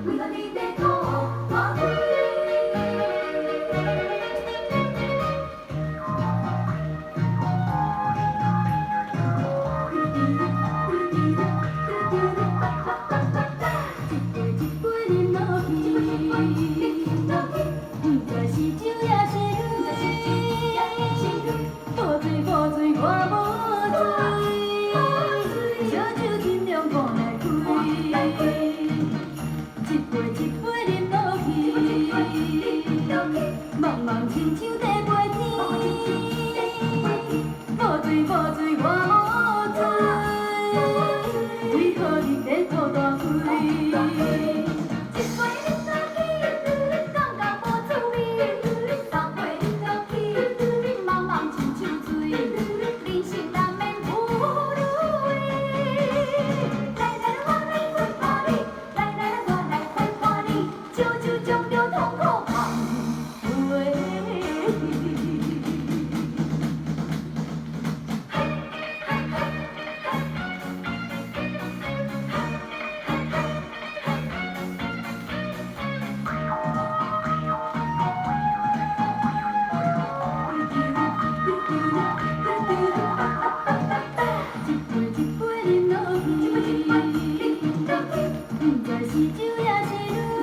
为何你在讨我开？茫茫亲像在飞天，无水无水我无水，为何你在吐大开？一杯饮落去，感觉无滋味；三杯饮落去，茫茫亲像水，人生难免有滋味。来来我来陪伴你，来来我来陪伴你，悄悄将着痛苦放开。一杯一杯饮落去，不知是酒也是泪。